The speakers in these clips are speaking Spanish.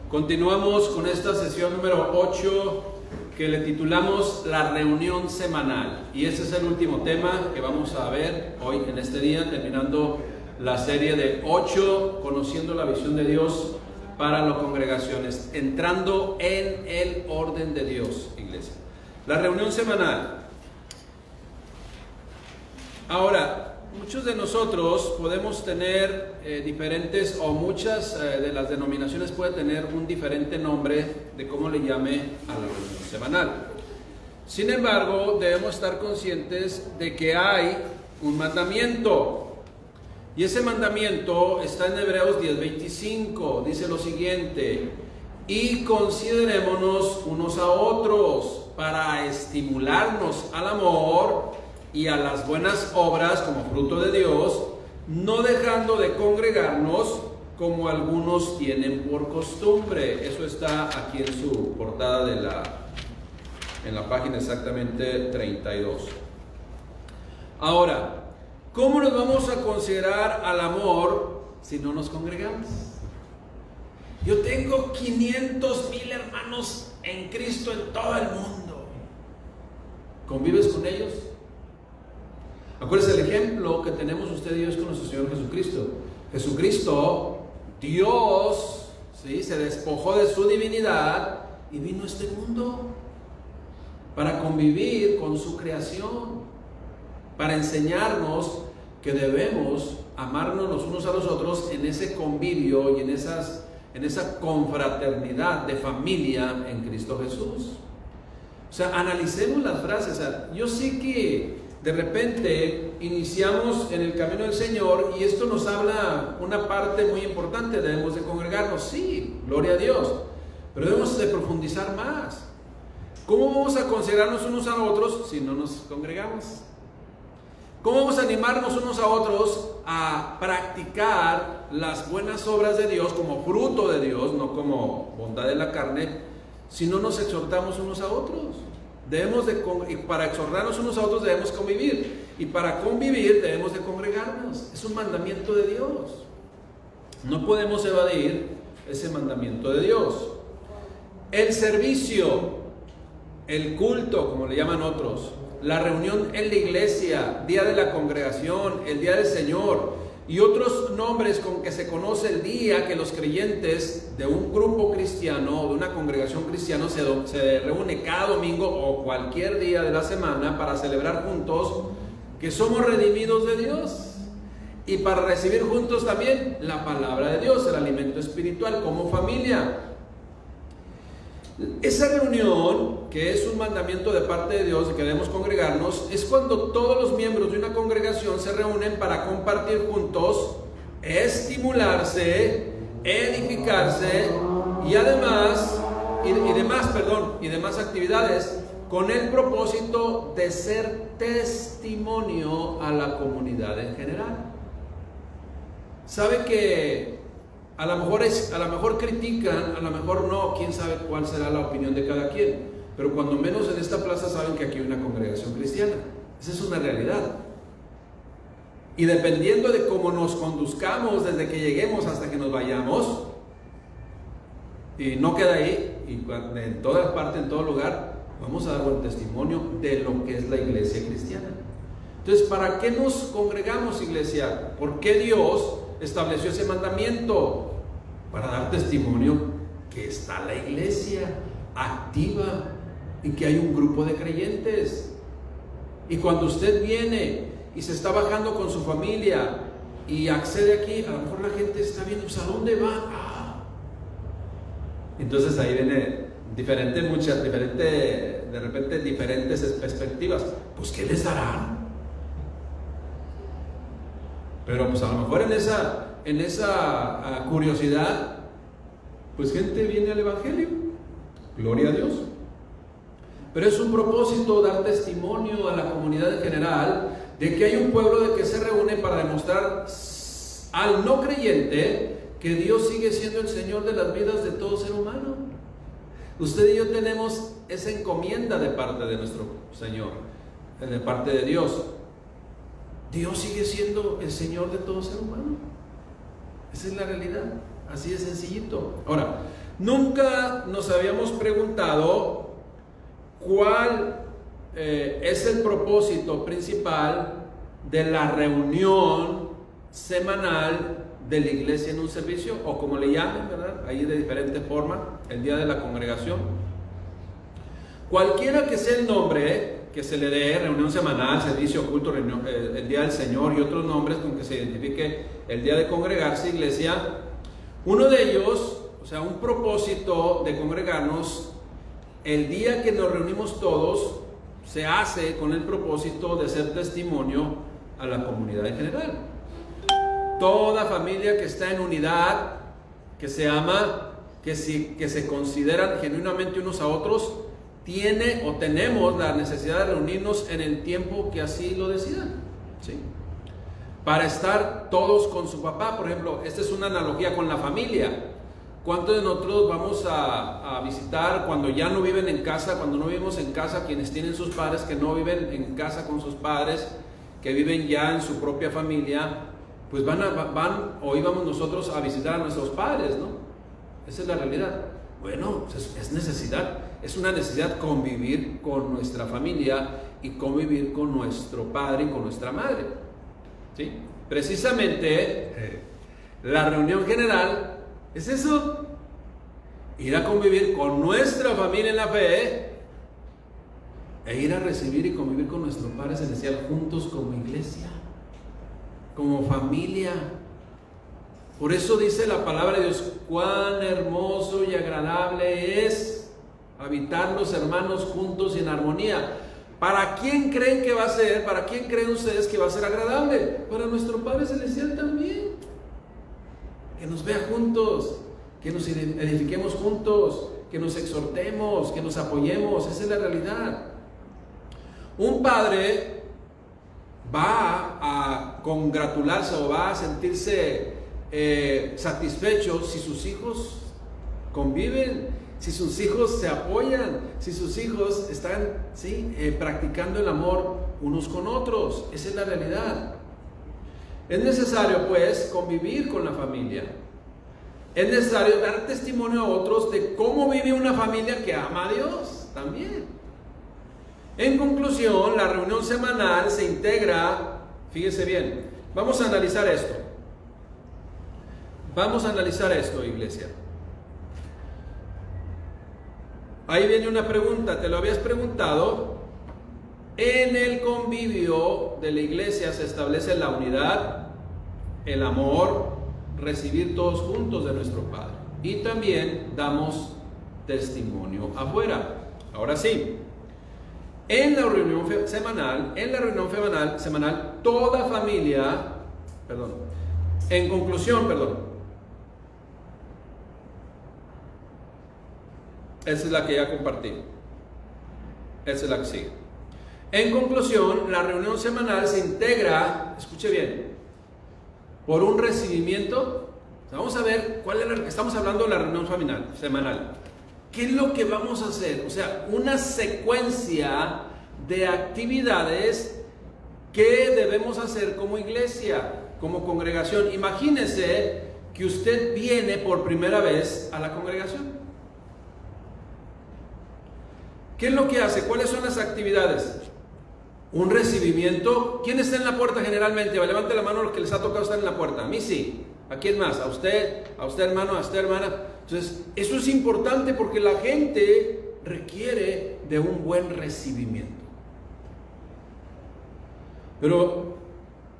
Continuamos con esta sesión número 8 que le titulamos La reunión semanal. Y ese es el último tema que vamos a ver hoy en este día, terminando la serie de 8, conociendo la visión de Dios para las congregaciones, entrando en el orden de Dios, iglesia. La reunión semanal. Ahora, muchos de nosotros podemos tener diferentes, o muchas de las denominaciones pueden tener un diferente nombre de cómo le llame a la reunión semanal. Sin embargo, debemos estar conscientes de que hay un mandamiento. Y ese mandamiento está en Hebreos 10:25. Dice lo siguiente: y considerémonos unos a otros para estimularnos al amor y a las buenas obras como fruto de Dios, no dejando de congregarnos como algunos tienen por costumbre. Eso está aquí en su portada en la página exactamente 32. Ahora, ¿cómo nos vamos a considerar al amor si no nos congregamos? Yo tengo 500,000 hermanos en Cristo en todo el mundo. ¿Convives con ellos? Acuérdense el ejemplo que tenemos usted y yo es con nuestro Señor Jesucristo. Jesucristo, Dios, ¿sí?, se despojó de su divinidad y vino a este mundo para convivir con su creación, para enseñarnos que debemos amarnos los unos a los otros en ese convivio y en esa confraternidad de familia en Cristo Jesús. O sea, analicemos las frases. O sea, yo sé que de repente iniciamos en el camino del Señor y esto nos habla una parte muy importante. Debemos de congregarnos, sí, gloria a Dios, pero debemos de profundizar más. ¿Cómo vamos a considerarnos unos a otros si no nos congregamos? ¿Cómo vamos a animarnos unos a otros a practicar las buenas obras de Dios como fruto de Dios, no como bondad de la carne, si no nos exhortamos unos a otros? Y para exhortarnos unos a otros debemos convivir, y para convivir debemos de congregarnos. Es un mandamiento de Dios. No podemos evadir ese mandamiento de Dios. El servicio, el culto, como le llaman otros, la reunión en la iglesia, día de la congregación, el día del Señor y otros nombres con que se conoce el día que los creyentes de un grupo cristiano o de una congregación cristiana se reúne cada domingo o cualquier día de la semana para celebrar juntos que somos redimidos de Dios y para recibir juntos también la palabra de Dios, el alimento espiritual como familia. Esa reunión, que es un mandamiento de parte de Dios de que debemos congregarnos, es cuando todos los miembros de una congregación se reúnen para compartir juntos, estimularse, edificarse y demás actividades con el propósito de ser testimonio a la comunidad en general. ¿Sabe que a lo mejor critican, a lo mejor no, quién sabe cuál será la opinión de cada quien, pero cuando menos en esta plaza saben que aquí hay una congregación cristiana? Esa es una realidad. Y dependiendo de cómo nos conduzcamos desde que lleguemos hasta que nos vayamos, y no queda ahí, y en todas partes, en todo lugar, vamos a dar buen testimonio de lo que es la iglesia cristiana. Entonces, ¿para qué nos congregamos, iglesia? ¿Por qué Dios estableció ese mandamiento? Para dar testimonio que está la iglesia activa y que hay un grupo de creyentes. Y cuando usted viene y se está bajando con su familia y accede aquí, a lo mejor la gente está viendo, pues, ¿a dónde va? Entonces ahí viene diferentes perspectivas. Pues, ¿qué les darán? Pero pues a lo mejor en esa curiosidad, pues gente viene al Evangelio, gloria a Dios. Pero es un propósito dar testimonio a la comunidad en general de que hay un pueblo de que se reúne para demostrar al no creyente que Dios sigue siendo el Señor de las vidas de todo ser humano. Usted y yo tenemos esa encomienda de parte de nuestro Señor, de parte de Dios. Dios sigue siendo el Señor de todo ser humano. Esa es la realidad. Así de sencillito. Ahora, nunca nos habíamos preguntado cuál es el propósito principal de la reunión semanal de la iglesia en un servicio, o como le llamen, ¿verdad? Ahí de diferente forma, el día de la congregación. Cualquiera que sea el nombre que se le dé, reunión semanal, servicio, culto, reunión, el día del Señor y otros nombres con que se identifique el día de congregarse, iglesia, uno de ellos, o sea, un propósito de congregarnos, el día que nos reunimos todos, se hace con el propósito de ser testimonio a la comunidad en general. Toda familia que está en unidad, que se ama, que se consideran genuinamente unos a otros, tiene o tenemos la necesidad de reunirnos en el tiempo que así lo decidan, ¿sí? Para estar todos con su papá, por ejemplo. Esta es una analogía con la familia. ¿Cuántos de nosotros vamos a visitar cuando ya no viven en casa, cuando no vivimos en casa, quienes tienen sus padres, que no viven en casa con sus padres, que viven ya en su propia familia? Pues van o íbamos nosotros a visitar a nuestros padres, ¿no? Esa es la realidad. Bueno, es necesidad, es una necesidad convivir con nuestra familia y convivir con nuestro padre y con nuestra madre, ¿sí? Precisamente la reunión general es eso, ir a convivir con nuestra familia en la fe e ir a recibir y convivir con nuestro Padre Celestial juntos como iglesia, como familia. Por eso dice la palabra de Dios, cuán hermoso y agradable es habitar los hermanos juntos y en armonía. ¿Para quién creen que va a ser? ¿Para quién creen ustedes que va a ser agradable? Para nuestro Padre Celestial también. Que nos vea juntos, que nos edifiquemos juntos, que nos exhortemos, que nos apoyemos. Esa es la realidad. Un padre va a congratularse o va a sentirse satisfecho si sus hijos conviven, si sus hijos se apoyan, si sus hijos están, ¿sí?, practicando el amor unos con otros. Esa es la realidad. Es necesario, pues, convivir con la familia. Es necesario dar testimonio a otros de cómo vive una familia que ama a Dios también. En conclusión, la reunión semanal se integra, fíjese bien, vamos a analizar esto. Vamos a analizar esto, iglesia. Ahí viene una pregunta, ¿te lo habías preguntado? En el convivio de la iglesia se establece la unidad, el amor, recibir todos juntos de nuestro Padre. Y también damos testimonio afuera. Ahora sí, en la reunión semanal, toda familia, en conclusión, esa es la que ya compartí. Esa es la que sigue. En conclusión, la reunión semanal se integra, escuche bien, por un recibimiento. Vamos a ver estamos hablando de la reunión semanal. ¿Qué es lo que vamos a hacer? O sea, una secuencia de actividades que debemos hacer como iglesia, como congregación. Imagínese que usted viene por primera vez a la congregación. ¿Qué es lo que hace? ¿Cuáles son las actividades? Un recibimiento. ¿Quién está en la puerta generalmente? Levante la mano los que les ha tocado estar en la puerta. A mí sí. ¿A quién más? A usted hermano, a usted hermana. Entonces, eso es importante porque la gente requiere de un buen recibimiento. Pero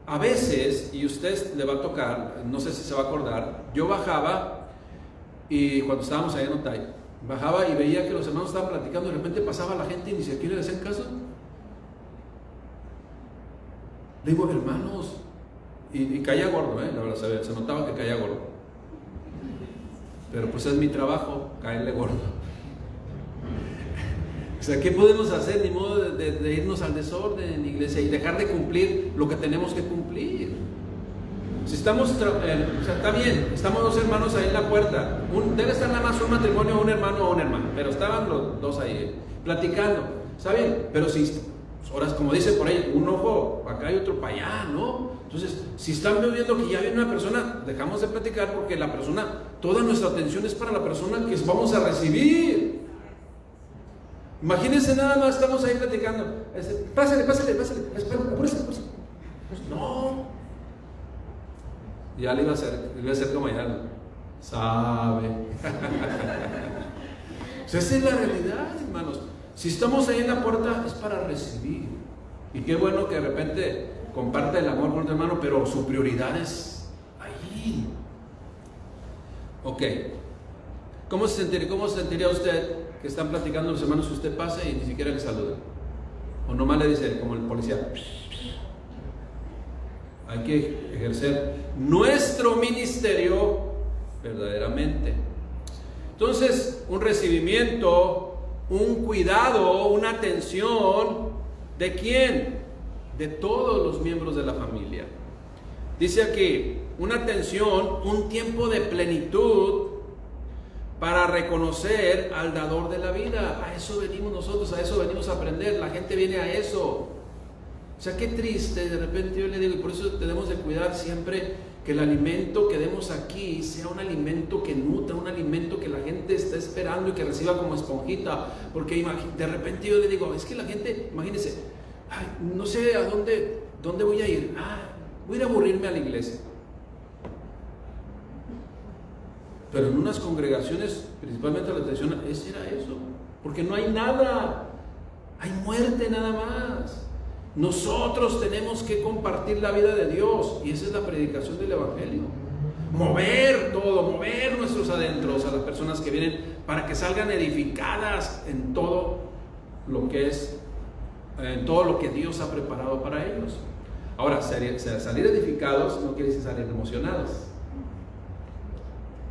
a veces, y usted le va a tocar, no sé si se va a acordar, yo bajaba y cuando estábamos allá en Otay, bajaba y veía que los hermanos estaban platicando, de repente pasaba la gente y ni siquiera le hacían caso. Le digo, hermanos, y caía gordo, la verdad, se notaba que caía gordo. Pero pues es mi trabajo, caerle gordo. O sea, ¿qué podemos hacer? Ni modo de irnos al desorden, iglesia, y dejar de cumplir lo que tenemos que cumplir. Si estamos, está bien, estamos dos hermanos ahí en la puerta. Debe estar nada más un matrimonio, un hermano o una hermana, pero estaban los dos ahí platicando. Está bien, pero si Ahora, como dicen por ahí, un ojo para acá y otro para allá, ¿no? Entonces, si están viendo que ya viene una persona, dejamos de platicar porque la persona, toda nuestra atención es para la persona que vamos a recibir. Imagínense nada más, estamos ahí platicando. Pásale, espera, apúrese. No. Ya le iba a hacer como ya sabe. Pues esa es la realidad, hermanos. Si estamos ahí en la puerta es para recibir. Y qué bueno que de repente comparte el amor con otro hermano, pero su prioridad es ahí. Ok. ¿Cómo se sentiría usted que están platicando los hermanos que usted pasa y ni siquiera le saluda? O nomás le dice, como el policía, hay que ejercer nuestro ministerio verdaderamente. Entonces, un recibimiento, un cuidado, una atención, ¿de quién? De todos los miembros de la familia. Dice aquí, una atención, un tiempo de plenitud para reconocer al dador de la vida. A eso venimos nosotros, a eso venimos a aprender. La gente viene a eso. O sea, qué triste, de repente yo le digo, y por eso tenemos de cuidar siempre que el alimento que demos aquí sea un alimento que nutra, un alimento que la gente está esperando y que reciba como esponjita. Porque de repente yo le digo, es que la gente, imagínense, ay, no sé a dónde voy a ir. Voy a ir a aburrirme a la iglesia. Pero en unas congregaciones, principalmente la atención, era eso. Porque no hay nada, hay muerte nada más. Nosotros tenemos que compartir la vida de Dios, y esa es la predicación del Evangelio. Mover todo, mover nuestros adentros a las personas que vienen para que salgan edificadas en todo lo que es, en todo lo que Dios ha preparado para ellos. Ahora, salir edificados no quiere decir salir emocionados.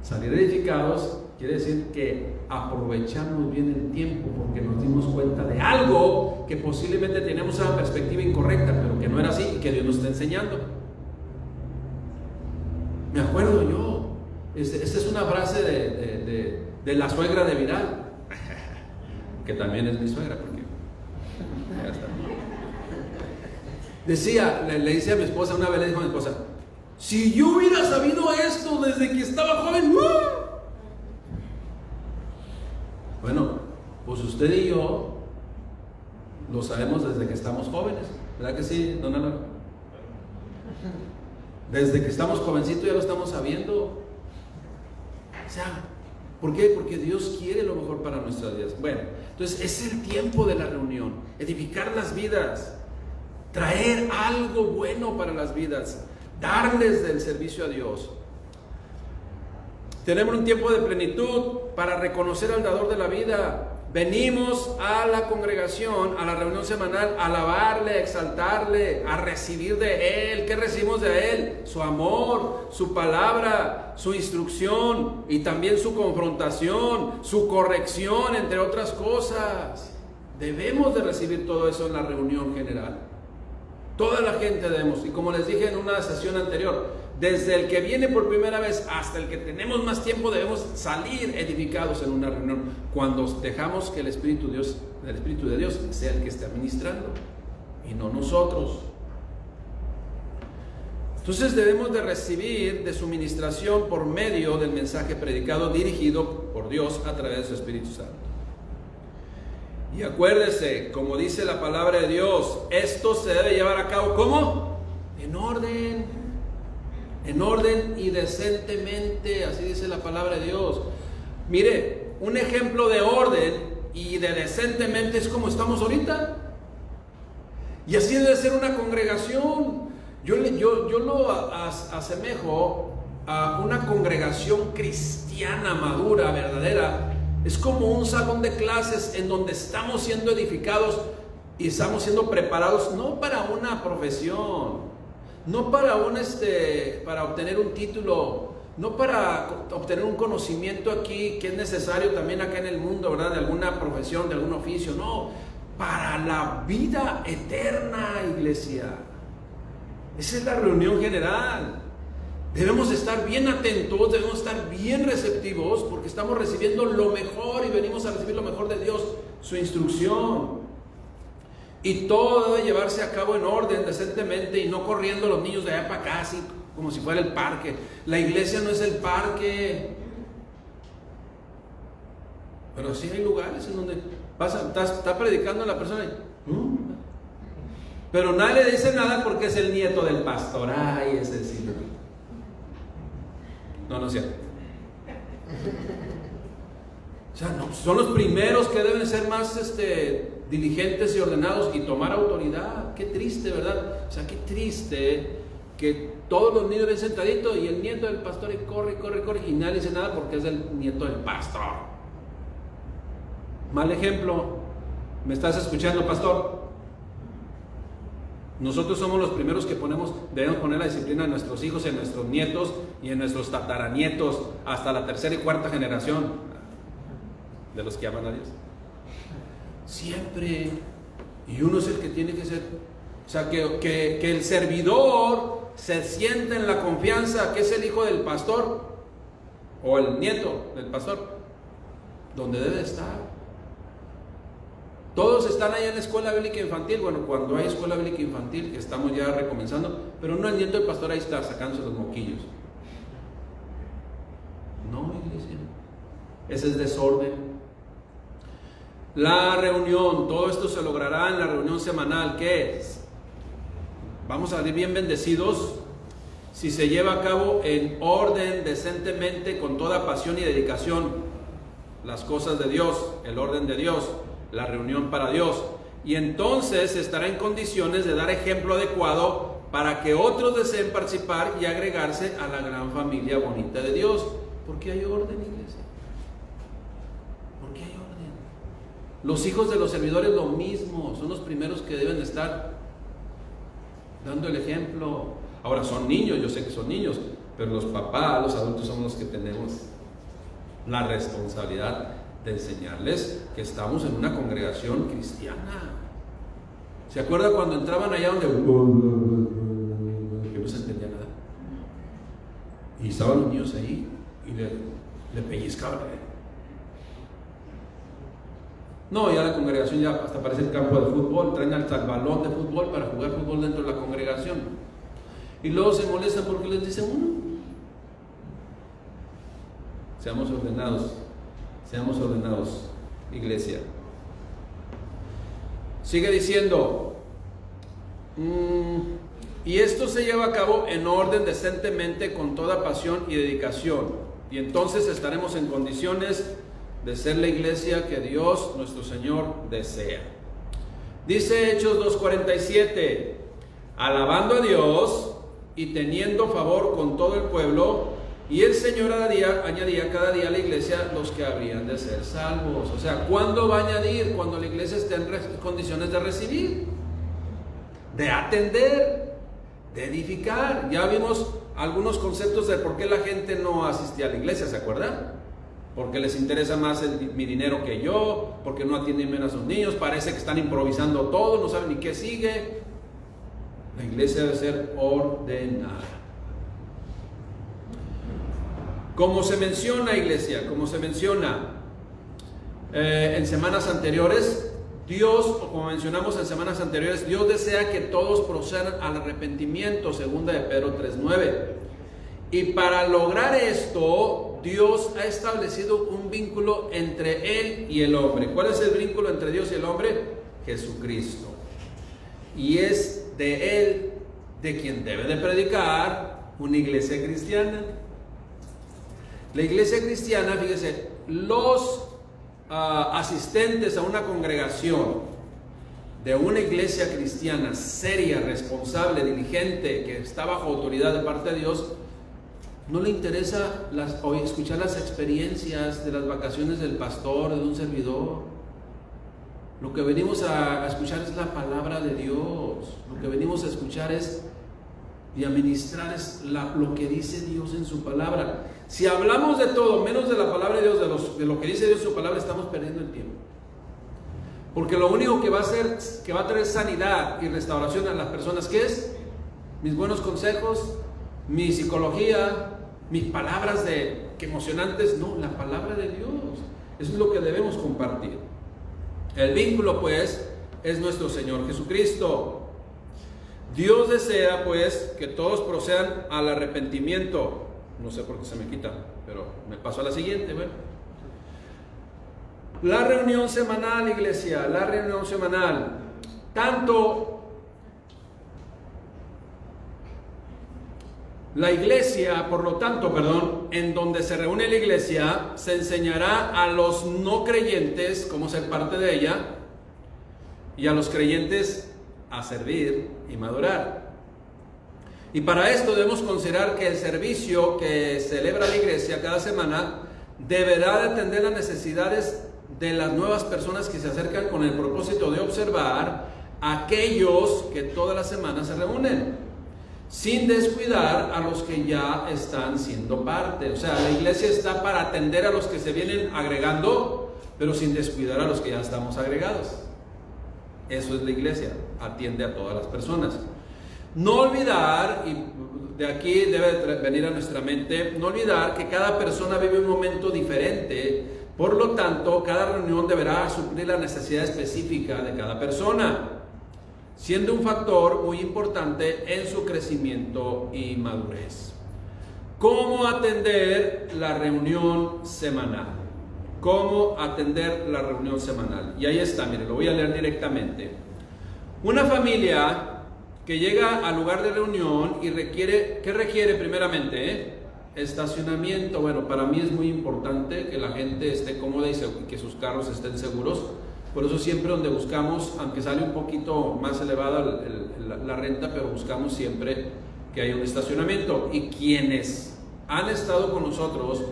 Salir edificados quiere decir que aprovechamos bien el tiempo porque nos dimos cuenta de algo que posiblemente tenemos una perspectiva incorrecta, pero que no era así y que Dios nos está enseñando. Me acuerdo yo, esta es una frase de la suegra de Vidal, que también es mi suegra, porque ya está. Decía, le dice a mi esposa, una vez le dijo a mi esposa, si yo hubiera sabido esto desde que estaba joven, Bueno, pues usted y yo lo sabemos desde que estamos jóvenes, ¿verdad que sí, don Álvaro? Desde que estamos jovencitos ya lo estamos sabiendo. O sea, ¿por qué? Porque Dios quiere lo mejor para nuestras vidas. Bueno, entonces es el tiempo de la reunión, edificar las vidas, traer algo bueno para las vidas, darles del servicio a Dios. Tenemos un tiempo de plenitud para reconocer al dador de la vida. Venimos a la congregación, a la reunión semanal, a alabarle, a exaltarle, a recibir de Él. ¿Qué recibimos de Él? Su amor, su palabra, su instrucción y también su confrontación, su corrección, entre otras cosas. Debemos de recibir todo eso en la reunión general. Toda la gente debemos, y como les dije en una sesión anterior, desde el que viene por primera vez hasta el que tenemos más tiempo, debemos salir edificados en una reunión cuando dejamos que el Espíritu de Dios sea el que esté administrando y no nosotros. Entonces debemos de recibir de su ministración por medio del mensaje predicado dirigido por Dios a través de su Espíritu Santo. Y acuérdese, como dice la palabra de Dios, esto se debe llevar a cabo, ¿cómo? En orden y decentemente, así dice la palabra de Dios. Mire, un ejemplo de orden y de decentemente es como estamos ahorita. Y así debe ser una congregación. Yo lo asemejo a una congregación cristiana, madura, verdadera. Es como un salón de clases en donde estamos siendo edificados y estamos siendo preparados no para una profesión, no para para obtener un título, no para obtener un conocimiento aquí que es necesario también acá en el mundo, ¿verdad? De alguna profesión, de algún oficio, no, para la vida eterna, iglesia. Esa es la reunión general. Debemos estar bien atentos, debemos estar bien receptivos porque estamos recibiendo lo mejor y venimos a recibir lo mejor de Dios, su instrucción. Y todo debe llevarse a cabo en orden, decentemente, y no corriendo los niños de allá para acá, así como si fuera el parque. La iglesia no es el parque. Pero sí hay lugares en donde está predicando la persona y, pero nadie le dice nada porque es el nieto del pastor. Ay, ese sí. No es cierto. O sea, no, son los primeros que deben ser más diligentes y ordenados y tomar autoridad. Qué triste, ¿verdad? O sea, qué triste que todos los niños ven sentaditos y el nieto del pastor y corre y nadie dice nada porque es el nieto del pastor. Mal ejemplo. ¿Me estás escuchando, pastor? Nosotros somos los primeros que debemos poner la disciplina en nuestros hijos, en nuestros nietos y en nuestros tataranietos, hasta la tercera y cuarta generación de los que aman a Dios. Siempre. Y uno es el que tiene que ser, o sea, que el servidor se sienta en la confianza que es el hijo del pastor o el nieto del pastor, donde debe estar. Todos están allá en la escuela bíblica infantil. Bueno, cuando hay escuela bíblica infantil, que estamos ya recomenzando, pero no, el nieto del pastor ahí está sacándose los moquillos. No, iglesia, ese es desorden. La reunión, todo esto se logrará en la reunión semanal. ¿Qué es? Vamos a salir bien bendecidos si se lleva a cabo en orden, decentemente, con toda pasión y dedicación, las cosas de Dios, el orden de Dios, la reunión para Dios. Y entonces estará en condiciones de dar ejemplo adecuado para que otros deseen participar y agregarse a la gran familia bonita de Dios. ¿Por qué hay orden, iglesia? ¿Por qué hay orden? Los hijos de los servidores lo mismo, son los primeros que deben estar dando el ejemplo. Ahora son niños, yo sé que son niños, pero los papás, los adultos somos los que tenemos la responsabilidad de enseñarles que estamos en una congregación cristiana. ¿Se acuerda cuando entraban allá donde que no se entendía nada? Y estaban los niños ahí y le pellizcaban. No, ya la congregación ya hasta parece el campo de fútbol, traen hasta el balón de fútbol para jugar fútbol dentro de la congregación. Y luego se molestan porque les dice uno. Seamos ordenados, iglesia. Sigue diciendo, y esto se lleva a cabo en orden, decentemente, con toda pasión y dedicación. Y entonces estaremos en condiciones de ser la iglesia que Dios, nuestro Señor, desea. Dice Hechos 2:47, alabando a Dios y teniendo favor con todo el pueblo. Y el Señor añadía cada día a la iglesia los que habrían de ser salvos. O sea, ¿cuándo va a añadir? Cuando la iglesia esté en condiciones de recibir, de atender, de edificar. Ya vimos algunos conceptos de por qué la gente no asistía a la iglesia, ¿se acuerdan? Porque les interesa más mi dinero que yo, porque no atienden bien a sus niños, parece que están improvisando todo, no saben ni qué sigue. La iglesia debe ser ordenada. Como se menciona, iglesia, como se menciona en semanas anteriores, Dios, o como mencionamos en semanas anteriores, Dios desea que todos procedan al arrepentimiento, segunda de Pedro 3:9. Y para lograr esto, Dios ha establecido un vínculo entre Él y el hombre. ¿Cuál es el vínculo entre Dios y el hombre? Jesucristo. Y es de Él de quien debe de predicar una iglesia cristiana. La iglesia cristiana, fíjese, los asistentes a una congregación de una iglesia cristiana seria, responsable, diligente, que está bajo autoridad de parte de Dios, no le interesa escuchar las experiencias de las vacaciones del pastor, de un servidor. Lo que venimos a escuchar es la palabra de Dios. Lo que venimos a escuchar y a ministrar es lo que dice Dios en su palabra. Si hablamos de todo menos de la palabra de Dios, de lo que dice Dios en su palabra, estamos perdiendo el tiempo. Porque lo único que va a hacer, que va a traer sanidad y restauración a las personas, ¿qué es? Mis buenos consejos, mi psicología, mis palabras que emocionantes. No, la palabra de Dios. Eso es lo que debemos compartir. El vínculo, pues, es nuestro Señor Jesucristo. Dios desea pues que todos procedan al arrepentimiento. No sé por qué se me quita, pero me paso a la siguiente. Bueno, la reunión semanal, iglesia, la reunión semanal. Tanto la iglesia, por lo tanto, en donde se reúne la iglesia, se enseñará a los no creyentes cómo ser parte de ella y a los creyentes a servir y madurar. Y para esto debemos considerar que el servicio que celebra la iglesia cada semana deberá de atender las necesidades de las nuevas personas que se acercan con el propósito de observar a aquellos que todas las semanas se reúnen, sin descuidar a los que ya están siendo parte. O sea, la iglesia está para atender a los que se vienen agregando, pero sin descuidar a los que ya estamos agregados. Eso es la iglesia, atiende a todas las personas. No olvidar, y de aquí debe venir a nuestra mente, no olvidar que cada persona vive un momento diferente. Por lo tanto, cada reunión deberá suplir la necesidad específica de cada persona, siendo un factor muy importante en su crecimiento y madurez. ¿Cómo atender la reunión semanal? ¿Cómo atender la reunión semanal? Y ahí está, mire, lo voy a leer directamente. Una familia que llega al lugar de reunión y requiere, ¿qué requiere primeramente? Estacionamiento. Bueno, para mí es muy importante que la gente esté cómoda y que sus carros estén seguros. Por eso siempre donde buscamos, aunque sale un poquito más elevada la renta, pero buscamos siempre que haya un estacionamiento. Y quienes han estado con nosotros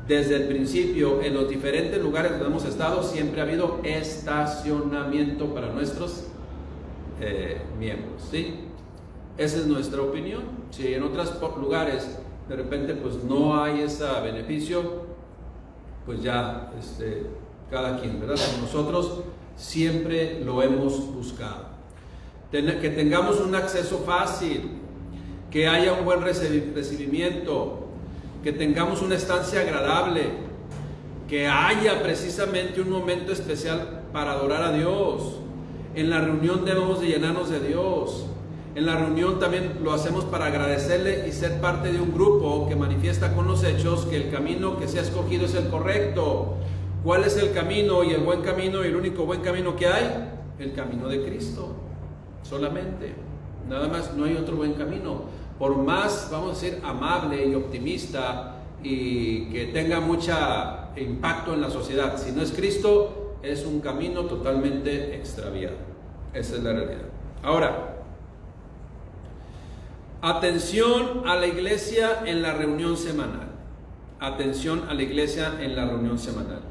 desde el principio en los diferentes lugares donde hemos estado, siempre ha habido estacionamiento para nuestros miembros, ¿sí? Esa es nuestra opinión. Si en otros lugares de repente pues no hay ese beneficio, pues ya cada quien, ¿verdad? Nosotros siempre lo hemos buscado. Que tengamos un acceso fácil, que haya un buen recibimiento, que tengamos una estancia agradable, que haya precisamente un momento especial para adorar a Dios. En la reunión debemos de llenarnos de Dios. En la reunión también lo hacemos para agradecerle y ser parte de un grupo que manifiesta con los hechos que el camino que se ha escogido es el correcto. ¿Cuál es el camino y el buen camino y el único buen camino que hay? El camino de Cristo, solamente. Nada más, no hay otro buen camino. Por más, vamos a decir, amable y optimista y que tenga mucho impacto en la sociedad, si no es Cristo, es un camino totalmente extraviado. Esa es la realidad. Ahora, atención a la iglesia en la reunión semanal. Atención a la iglesia en la reunión semanal.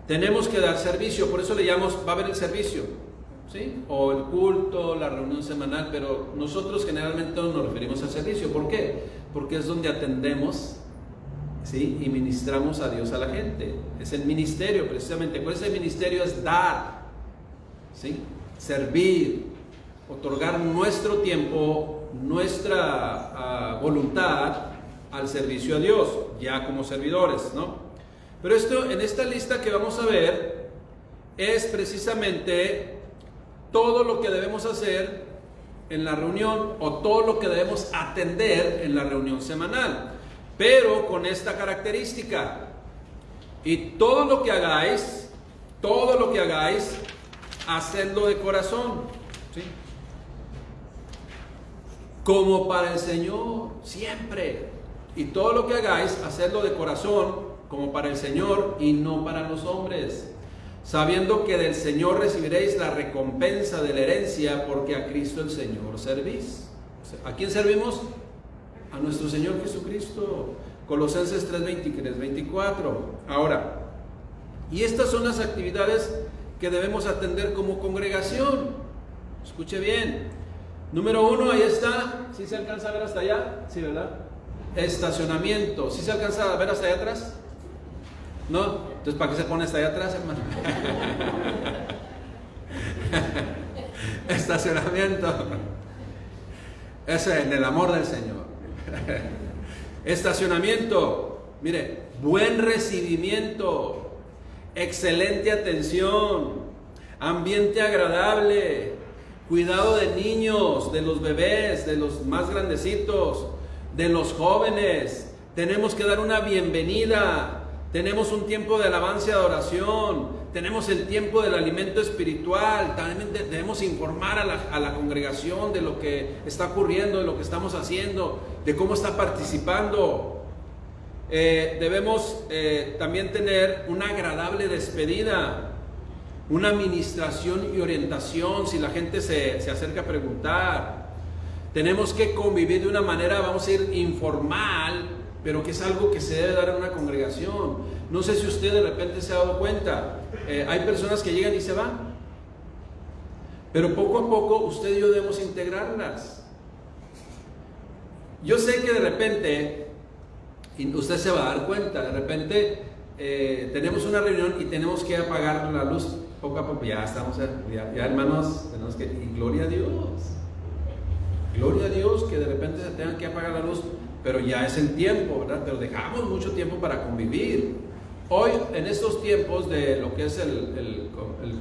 Tenemos que dar servicio, por eso le llamamos, va a haber el servicio, ¿sí? O el culto, la reunión semanal, pero nosotros generalmente nos referimos al servicio. ¿Por qué? Porque es donde atendemos, ¿sí? Y ministramos a Dios a la gente. Es el ministerio, precisamente. ¿Cuál es el ministerio? Es dar, ¿sí? Servir, otorgar nuestro tiempo, nuestra voluntad al servicio a Dios, ya como servidores, ¿no? Pero esto, en esta lista que vamos a ver, es precisamente todo lo que debemos hacer en la reunión o todo lo que debemos atender en la reunión semanal, pero con esta característica: y todo lo que hagáis, hacedlo de corazón, ¿sí? Como para el Señor, siempre. Y todo lo que hagáis, hacedlo de corazón, como para el Señor y no para los hombres, sabiendo que del Señor recibiréis la recompensa de la herencia, porque a Cristo el Señor servís. ¿A quién servimos? A nuestro Señor Jesucristo. Colosenses 3:23, 24. Ahora, y estas son las actividades que debemos atender como congregación. Escuche bien. Número 1, ahí está. ¿Sí se alcanza a ver hasta allá? Sí, ¿verdad? Estacionamiento. ¿Sí se alcanza a ver hasta allá atrás? ¿No? Entonces, ¿para qué se pone hasta allá atrás, hermano? Estacionamiento. Ese es en el amor del Señor. Estacionamiento. Mire, buen recibimiento, excelente atención, ambiente agradable, cuidado de niños, de los bebés, de los más grandecitos, de los jóvenes. Tenemos que dar una bienvenida. Tenemos un tiempo de alabanza y adoración. Tenemos el tiempo del alimento espiritual. También debemos informar a la congregación de lo que está ocurriendo, de lo que estamos haciendo, de cómo está participando. Debemos también tener una agradable despedida, una administración y orientación si la gente se acerca a preguntar. Tenemos que convivir de una manera, vamos a ir informal, pero que es algo que se debe dar en una congregación. No sé si usted de repente se ha dado cuenta, hay personas que llegan y se van, pero poco a poco usted y yo debemos integrarlas. Yo sé que de repente, y usted se va a dar cuenta, de repente tenemos una reunión y tenemos que apagar la luz poco a poco. Ya estamos, ya hermanos, tenemos que, y gloria a Dios que de repente se tengan que apagar la luz, pero ya es el tiempo, ¿verdad? Pero dejamos mucho tiempo para convivir. Hoy, en estos tiempos de lo que es el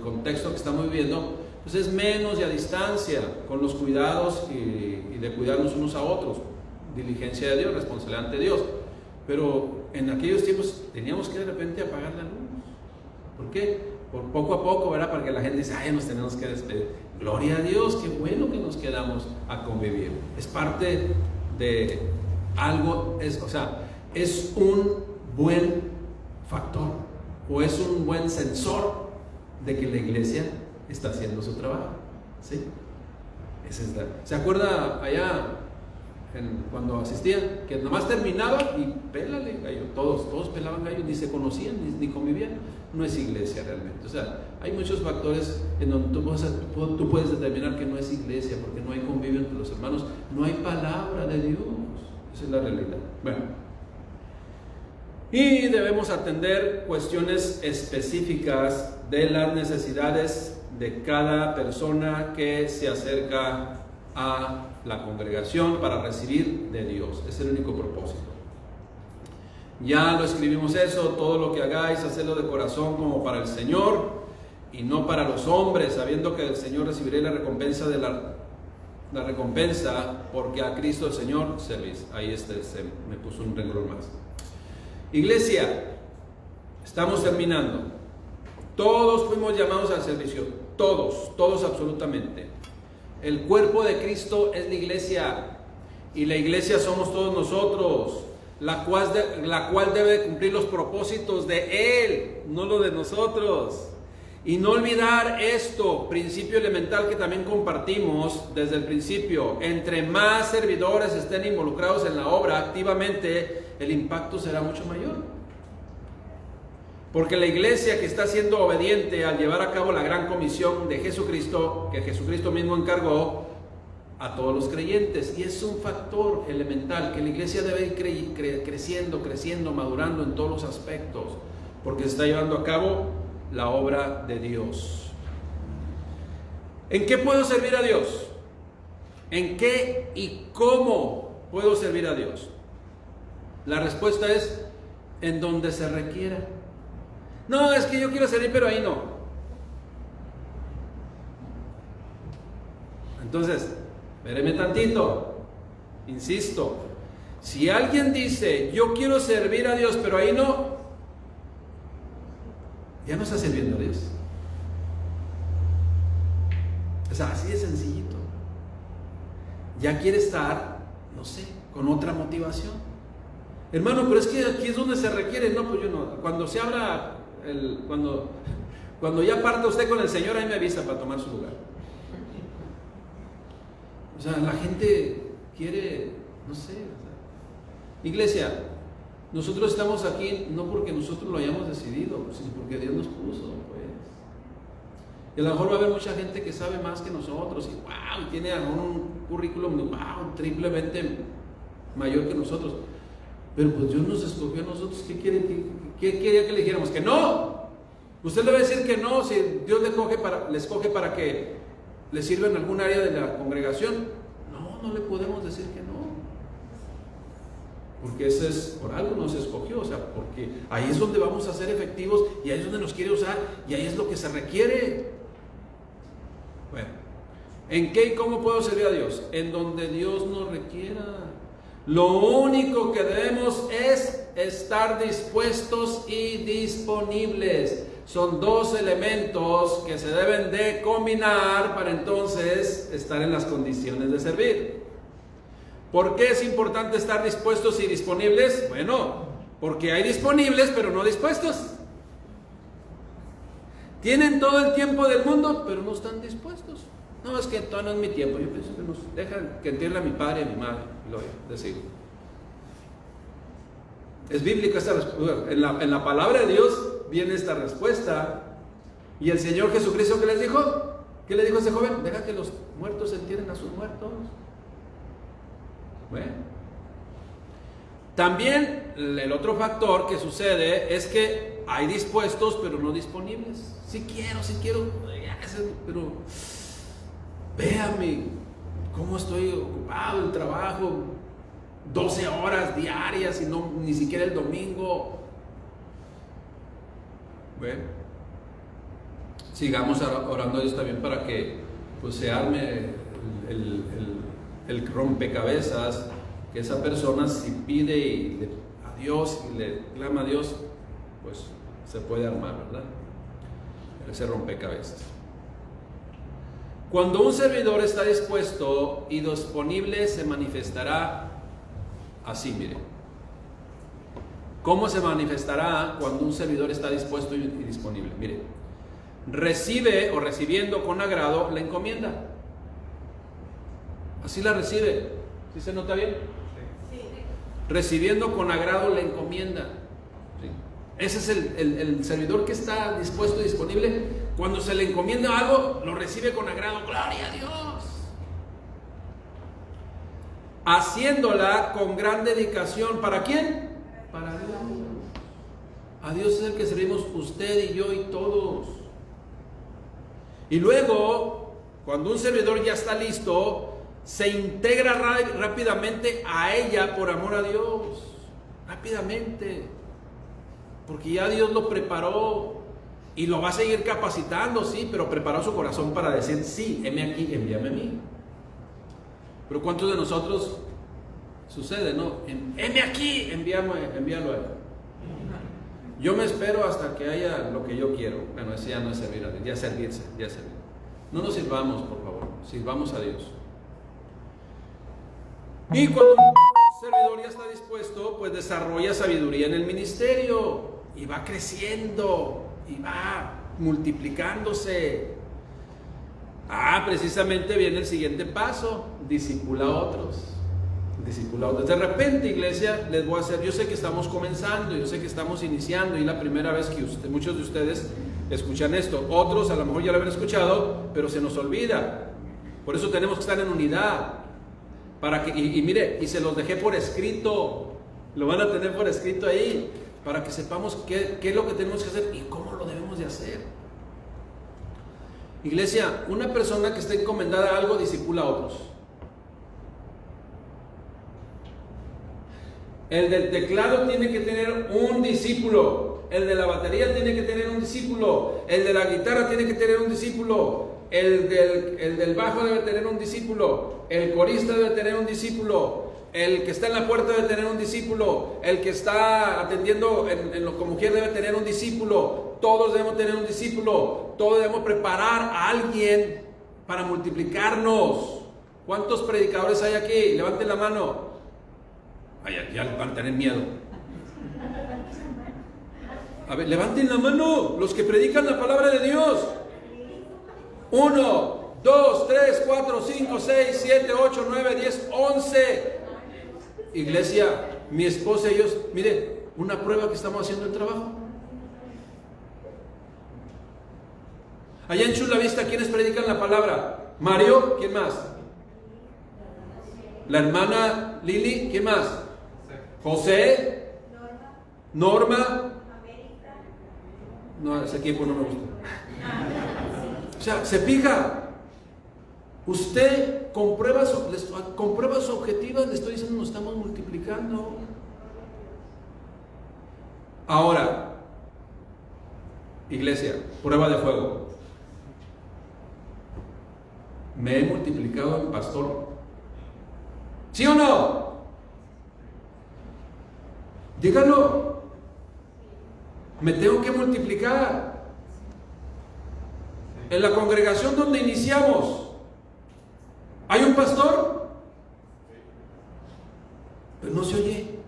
contexto que estamos viviendo, pues es menos y a distancia, con los cuidados y de cuidarnos unos a otros, diligencia de Dios, responsabilidad ante Dios. Pero en aquellos tiempos teníamos que de repente apagar la luz. ¿Por qué? Por poco a poco, ¿verdad? Para que la gente dice, ay, nos tenemos que despedir. Gloria a Dios, qué bueno que nos quedamos a convivir. Es parte de algo, es un buen factor o es un buen sensor de que la iglesia está haciendo su trabajo. ¿Sí? ¿Se acuerda allá cuando asistían? Que nomás terminaba y pélale gallo. Todos pelaban gallo, ni se conocían, ni convivían. No es iglesia realmente. O sea, hay muchos factores en donde tú puedes determinar que no es iglesia, porque no hay convivio entre los hermanos, no hay palabra de Dios. Esa es la realidad. Bueno. Y debemos atender cuestiones específicas de las necesidades de cada persona que se acerca a la congregación para recibir de Dios. Es el único propósito. Ya lo escribimos eso: todo lo que hagáis, hacedlo de corazón como para el Señor y no para los hombres, sabiendo que del Señor recibiré la recompensa porque a Cristo el Señor servís. Ahí me puso un renglón más. Iglesia, estamos terminando. Todos fuimos llamados al servicio, todos absolutamente. El cuerpo de Cristo es la iglesia, y la iglesia somos todos nosotros, la cual debe cumplir los propósitos de Él, no lo de nosotros. Y no olvidar esto, principio elemental que también compartimos desde el principio: entre más servidores estén involucrados en la obra activamente, el impacto será mucho mayor. Porque la iglesia que está siendo obediente al llevar a cabo la gran comisión de Jesucristo, que Jesucristo mismo encargó a todos los creyentes, y es un factor elemental que la iglesia debe ir creciendo, madurando en todos los aspectos, porque se está llevando a cabo la obra de Dios. ¿En qué puedo servir a Dios? ¿En qué y cómo puedo servir a Dios? La respuesta es: en donde se requiera. No, es que yo quiero servir, pero ahí no. Entonces, espéreme tantito. Insisto, si alguien dice, yo quiero servir a Dios, pero ahí no, ya no está sirviendo a Dios. O sea, así de sencillito. Ya quiere estar, no sé, con otra motivación. Hermano, pero es que aquí es donde se requiere. No, pues yo no. Cuando se abra, cuando ya parta usted con el Señor, ahí me avisa para tomar su lugar. O sea, la gente quiere, no sé. Iglesia, nosotros estamos aquí no porque nosotros lo hayamos decidido, sino porque Dios nos puso, pues. Y a lo mejor va a haber mucha gente que sabe más que nosotros, y wow, tiene un currículum, wow, triplemente mayor que nosotros. Pero pues Dios nos escogió a nosotros. ¿Qué quería que le dijéramos? ¡Que no! Usted le va a decir que no si Dios le escoge para que le sirva en algún área de la congregación. No le podemos decir que no. Porque ese es, por algo nos escogió, o sea, porque ahí es donde vamos a ser efectivos y ahí es donde nos quiere usar y ahí es lo que se requiere. ¿En qué y cómo puedo servir a Dios? En donde Dios nos requiera. Lo único que debemos es estar dispuestos y disponibles. Son dos elementos que se deben de combinar para entonces estar en las condiciones de servir. ¿Por qué es importante estar dispuestos y disponibles? Bueno, porque hay disponibles pero no dispuestos. Tienen todo el tiempo del mundo pero no están dispuestos. No, es que todavía no es mi tiempo. Yo pienso que nos dejan que entierre a mi padre y a mi madre. Lo voy a decir. Es bíblica esta respuesta. En la palabra de Dios viene esta respuesta. Y el Señor Jesucristo, ¿qué les dijo? ¿Qué le dijo a ese joven? Deja que los muertos entierren a sus muertos. Bueno. También el otro factor que sucede es que hay dispuestos pero no disponibles. Si quiero, pero véame cómo estoy ocupado el trabajo, 12 horas diarias y no, ni siquiera el domingo. Bueno, sigamos orando a Dios también para que pues se arme el rompecabezas, que esa persona si pide a Dios y le clama a Dios, pues se puede armar, ¿verdad? Ese rompecabezas. Cuando un servidor está dispuesto y disponible, se manifestará así, mire. ¿Cómo se manifestará cuando un servidor está dispuesto y disponible? Mire, recibe o recibiendo con agrado la encomienda. Así la recibe. ¿Sí se nota bien? Sí. Recibiendo con agrado la encomienda. Sí. Ese es el servidor que está dispuesto y disponible. Cuando se le encomienda algo, lo recibe con agrado. ¡Gloria a Dios! Haciéndola con gran dedicación. ¿Para quién? Para Dios. A Dios es el que servimos usted y yo y todos. Y luego, cuando un servidor ya está listo, se integra rápidamente a ella por amor a Dios. Rápidamente. Porque ya Dios lo preparó. Y lo va a seguir capacitando, sí, pero preparó su corazón para decir, sí, heme aquí, envíame a mí. Pero ¿cuántos de nosotros sucede, no? Heme aquí, envíalo a él. Yo me espero hasta que haya lo que yo quiero. Bueno, ese ya no es servir a Dios, ya servirse. No nos sirvamos, por favor, sirvamos a Dios. Y cuando un servidor ya está dispuesto, pues desarrolla sabiduría en el ministerio y va creciendo. Y va multiplicándose. Precisamente viene el siguiente paso: discipula a otros. De repente, iglesia, les voy a hacer, yo sé que estamos comenzando, yo sé que estamos iniciando y la primera vez que muchos de ustedes escuchan esto. Otros a lo mejor ya lo habían escuchado, pero se nos olvida. Por eso tenemos que estar en unidad. Para que, y mire, y se los dejé por escrito. Lo van a tener por escrito ahí, para que sepamos qué es lo que tenemos que hacer y cómo lo debemos de hacer. Iglesia, una persona que está encomendada a algo discipula a otros. El del teclado tiene que tener un discípulo. El de la batería tiene que tener un discípulo. El de la guitarra tiene que tener un discípulo. El del bajo debe tener un discípulo. El corista debe tener un discípulo. El que está en la puerta debe tener un discípulo. El que está atendiendo como mujer debe tener un discípulo. Todos debemos tener un discípulo. Todos debemos preparar a alguien para multiplicarnos. ¿Cuántos predicadores hay aquí? Levanten la mano. Ya van a tener miedo. A ver, levanten la mano los que predican la palabra de Dios. 1, 2, 3, 4, 5, 6, 7, 8, 9, 10, 11. Iglesia, mi esposa y yo, mire, una prueba que estamos haciendo el trabajo. Allá en Chula Vista, ¿quiénes predican la palabra? Mario, ¿quién más? La hermana Lili, ¿quién más? José, Norma. No, ese equipo no me gusta. O sea, se fija. Usted con pruebas objetivas le estoy diciendo, nos estamos multiplicando. Ahora, iglesia, prueba de fuego. me he multiplicado en pastor. ¿Sí o no? Díganlo. Me tengo que multiplicar. En la congregación donde iniciamos, ¿hay un pastor? Pero no se oye.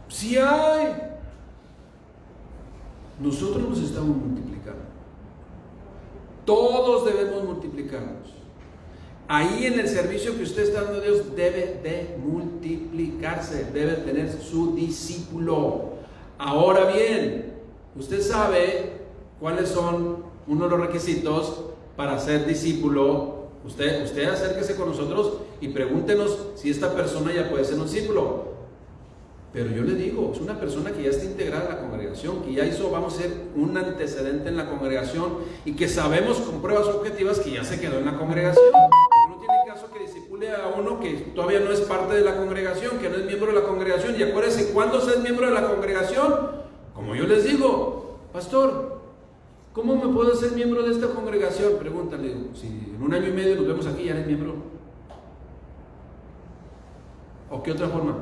Sí hay. Nosotros nos estamos multiplicando. Todos debemos multiplicarnos. Ahí en el servicio que usted está dando a Dios debe de multiplicarse, debe tener su discípulo. Ahora bien, usted sabe cuáles son uno de los requisitos para ser discípulo. Usted acérquese con nosotros y pregúntenos si esta persona ya puede ser un discípulo. Pero yo le digo, es una persona que ya está integrada en la congregación, que ya hizo, vamos a ser un antecedente en la congregación y que sabemos con pruebas objetivas que ya se quedó en la congregación. No tiene caso que discipule a uno que todavía no es parte de la congregación, que no es miembro de la congregación. Y acuérdense, ¿cuándo se es miembro de la congregación? Como yo les digo, pastor, ¿cómo me puedo hacer miembro de esta congregación? Pregúntale, si en 1 año y medio nos vemos aquí, ¿ya eres miembro? ¿O qué otra forma?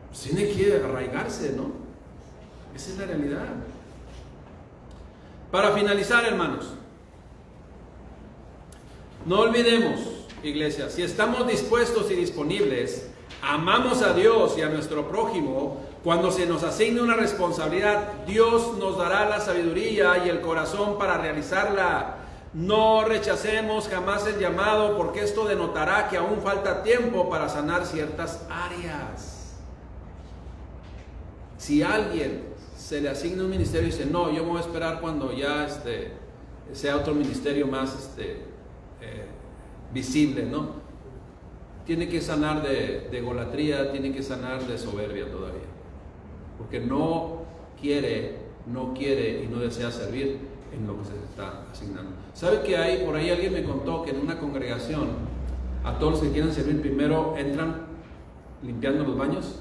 Pues tiene que arraigarse, ¿no? Esa es la realidad. Para finalizar, hermanos, no olvidemos, iglesia, si estamos dispuestos y disponibles, amamos a Dios y a nuestro prójimo, cuando se nos asigne una responsabilidad, Dios nos dará la sabiduría y el corazón para realizarla. No rechacemos jamás el llamado, porque esto denotará que aún falta tiempo para sanar ciertas áreas. Si a alguien se le asigna un ministerio y dice, no, yo me voy a esperar cuando ya sea otro ministerio más visible, ¿no? Tiene que sanar de egolatría, tiene que sanar de soberbia todavía, porque no quiere y no desea servir en lo que se está asignando. ¿Sabe que hay? Por ahí alguien me contó que en una congregación, a todos los que quieren servir primero entran limpiando los baños,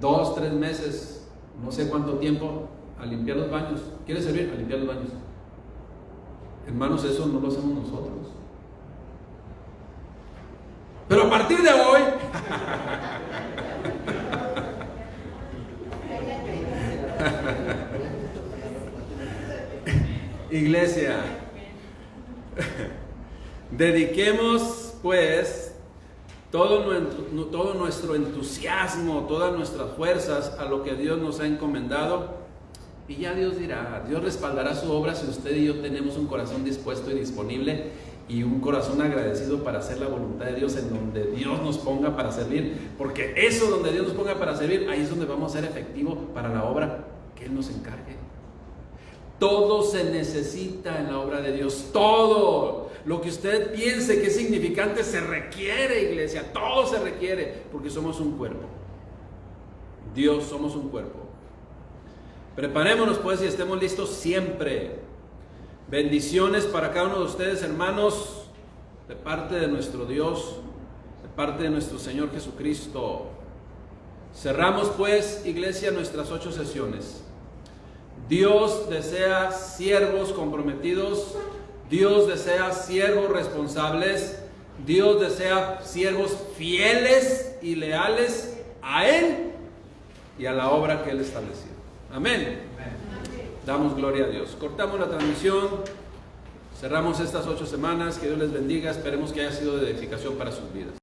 2, 3 meses, no sé cuánto tiempo, a limpiar los baños. ¿Quiere servir? A limpiar los baños. Hermanos, eso no lo hacemos nosotros. Pero a partir de hoy, iglesia, dediquemos pues todo nuestro entusiasmo, todas nuestras fuerzas a lo que Dios nos ha encomendado, y ya Dios dirá, Dios respaldará su obra si usted y yo tenemos un corazón dispuesto y disponible y un corazón agradecido para hacer la voluntad de Dios en donde Dios nos ponga para servir, porque eso donde Dios nos ponga para servir, ahí es donde vamos a ser efectivos para la obra que Él nos encargue. Todo se necesita en la obra de Dios, todo lo que usted piense que es significante se requiere, iglesia, todo se requiere, porque somos un cuerpo. Dios, somos un cuerpo. Preparémonos pues y estemos listos siempre. Bendiciones para cada uno de ustedes, hermanos, de parte de nuestro Dios, de parte de nuestro Señor Jesucristo. Cerramos pues, iglesia, nuestras 8 sesiones. Dios desea siervos comprometidos, Dios desea siervos responsables, Dios desea siervos fieles y leales a Él y a la obra que Él estableció. Amén. Damos gloria a Dios. Cortamos la transmisión, cerramos estas 8 semanas, que Dios les bendiga, esperemos que haya sido de edificación para sus vidas.